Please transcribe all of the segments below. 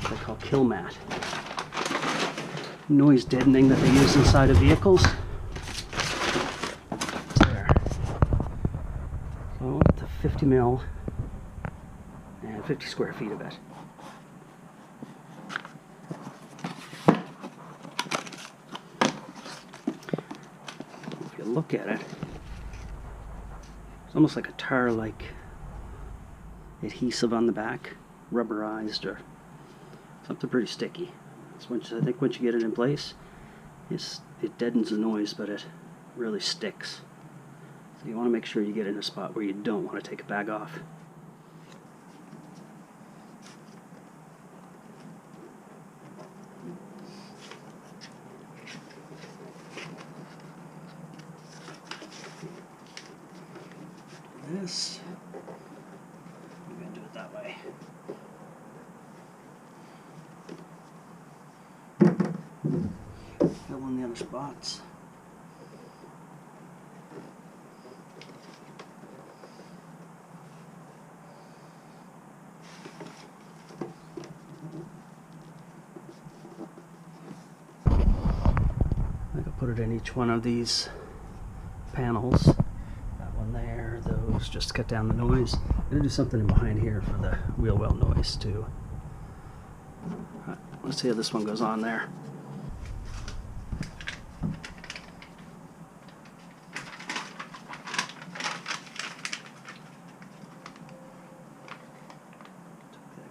they call Killmat. Noise deadening that they use inside of vehicles. There. So up to 50 mil and 50 square feet of it. If you look at it, it's almost like a tar-like adhesive on the back, rubberized or something pretty sticky. I think once you get it in place, it deadens the noise, but it really sticks. So you want to make sure you get in a spot where you don't want to take a bag off. This, I'm going to do it that way. Fill in the other spots. I could put it in each one of these panels. That one there, those, just to cut down the noise. I'm going to do something in behind here for the wheel well noise too. Right, let's see how this one goes on there.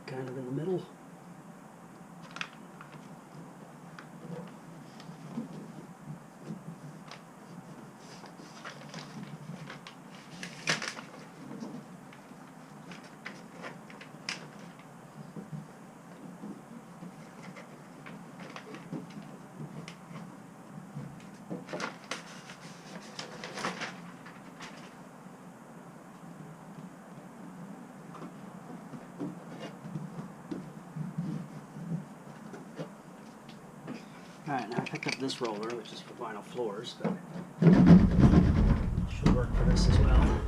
Kind of in the middle. Alright, now I picked up this roller, which is for vinyl floors, but it should work for this as well.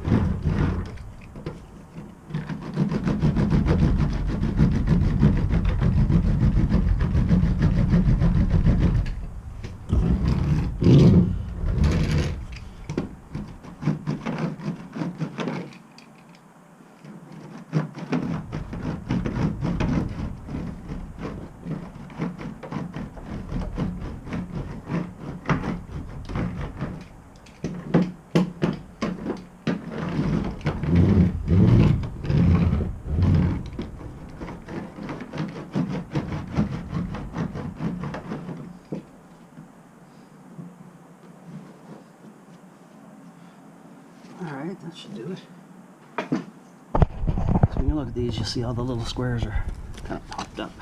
Alright, that should do it. So when you look at these, you'll see all the little squares are kind of popped up.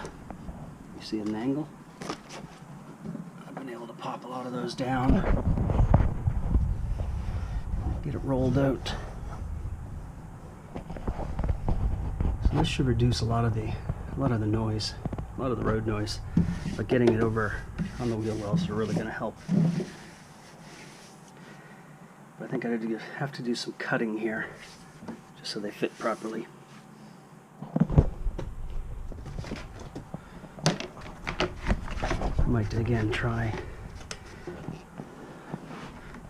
You see an angle? I've been able to pop a lot of those down. Get it rolled out. So this should reduce a lot of the noise, a lot of the road noise. But getting it over on the wheel wells are really going to help. I think I have to do some cutting here, just so they fit properly. I might again try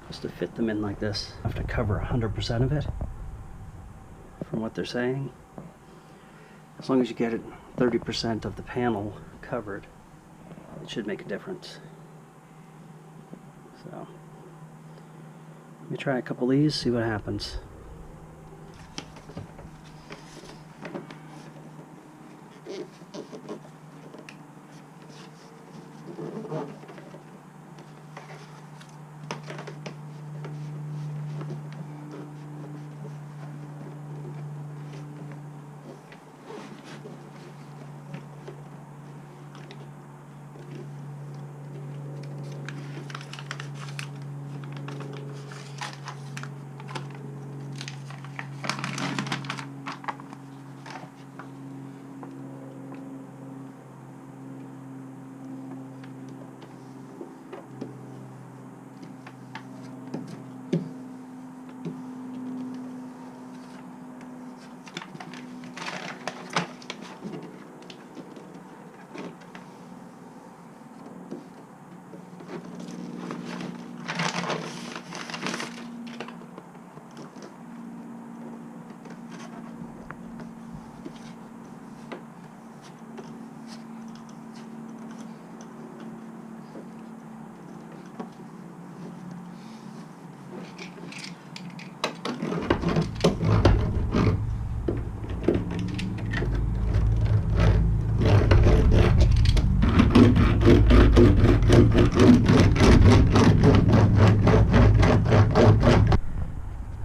just to fit them in like this. I have to cover 100% of it from what they're saying. As long as you get it 30% of the panel covered, it should make a difference. So let me try a couple of these, see what happens.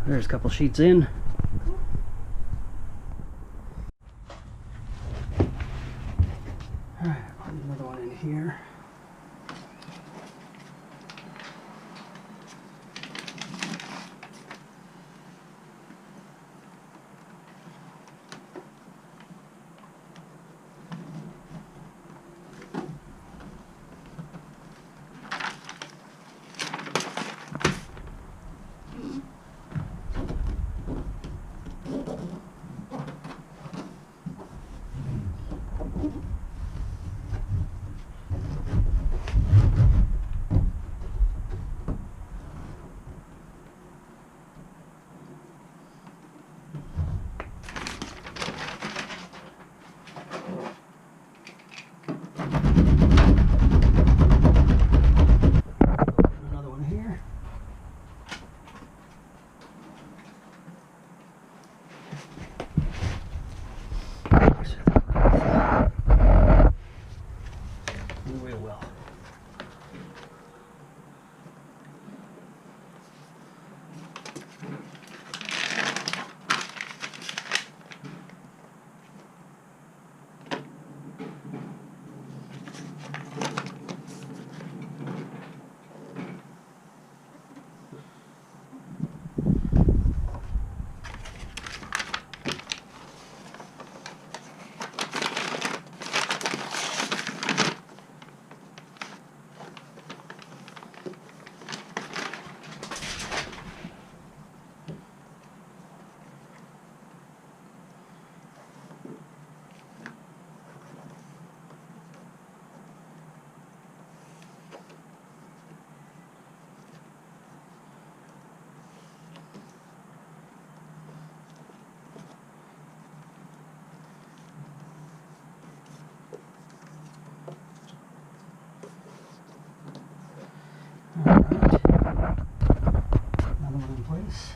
There's a couple sheets in. Alright, put another one in here. Another one here. And we will. Another one in place.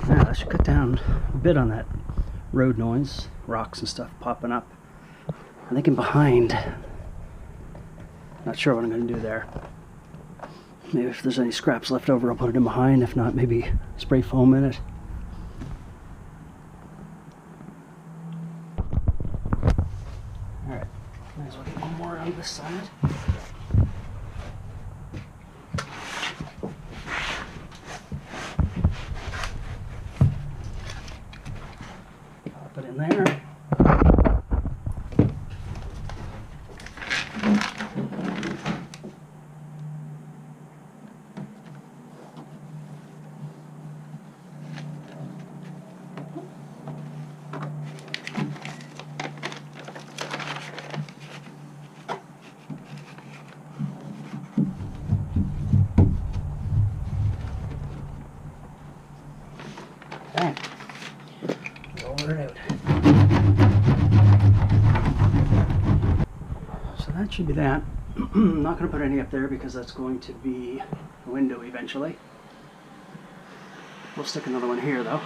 Yeah, that should cut down a bit on that road noise, rocks and stuff popping up. I'm thinking behind. Not sure what I'm going to do there. Maybe if there's any scraps left over, I'll put it in behind. If not, maybe spray foam in it. Alright, might as well get one more on this side. Pop it in there. Bang. Roll it out. So that should be that. I'm not going to put any up there because that's going to be a window eventually. We'll stick another one here though.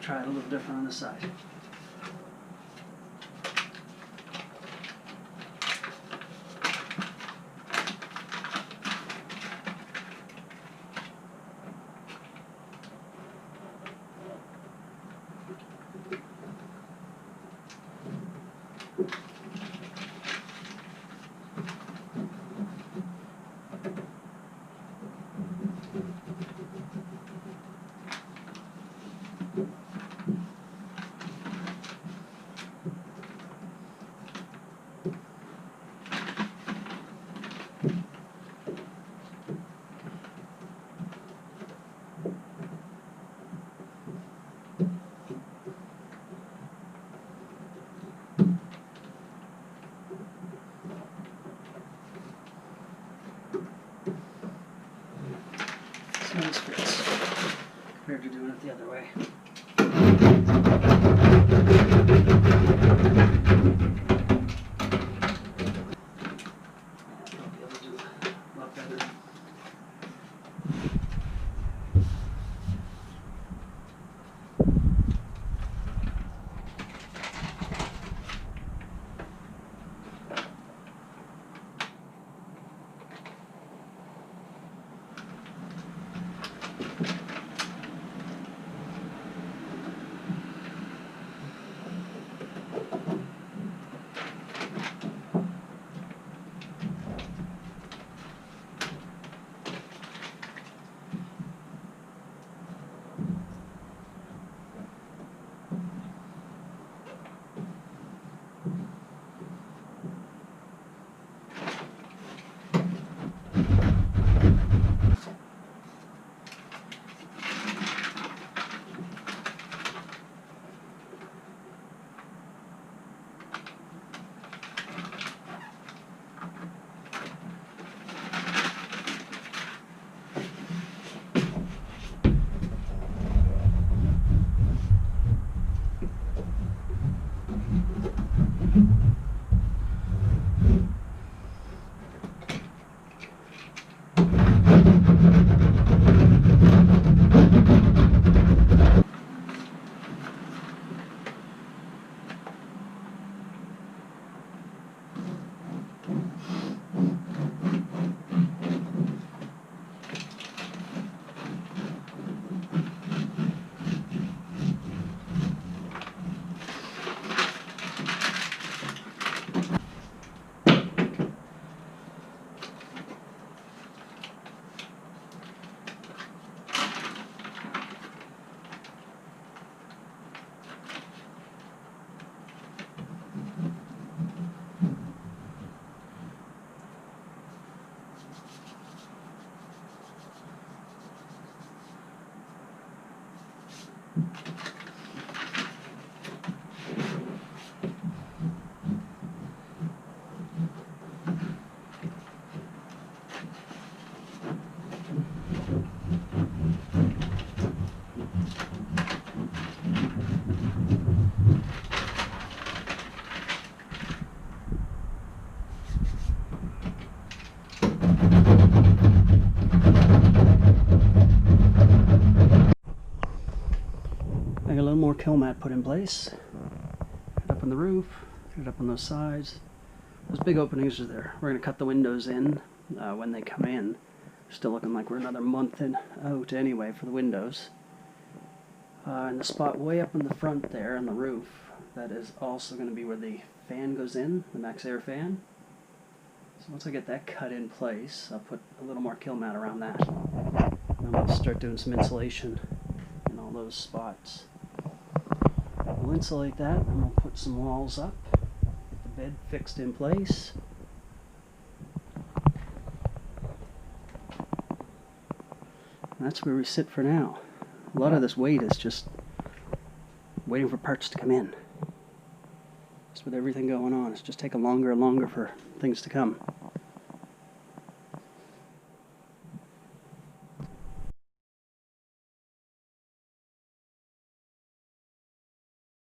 Try it a little different on this side. compared to doing it the other way. I'll be able to do a lot better. I got a little more Killmat put in place. Get it up on the roof, get it up on those sides. Those big openings are there. We're going to cut the windows in when they come in. Still looking like we're another month out anyway for the windows. And the spot way up in the front there on the roof, that is also going to be where the fan goes in, the max air fan. So once I get that cut in place, I'll put a little more Killmat around that. And I'll start doing some insulation in all those spots. We'll insulate that and we'll put some walls up, get the bed fixed in place. And that's where we sit for now. A lot of this wait is just waiting for parts to come in. Just with everything going on, it's just taking longer and longer for things to come.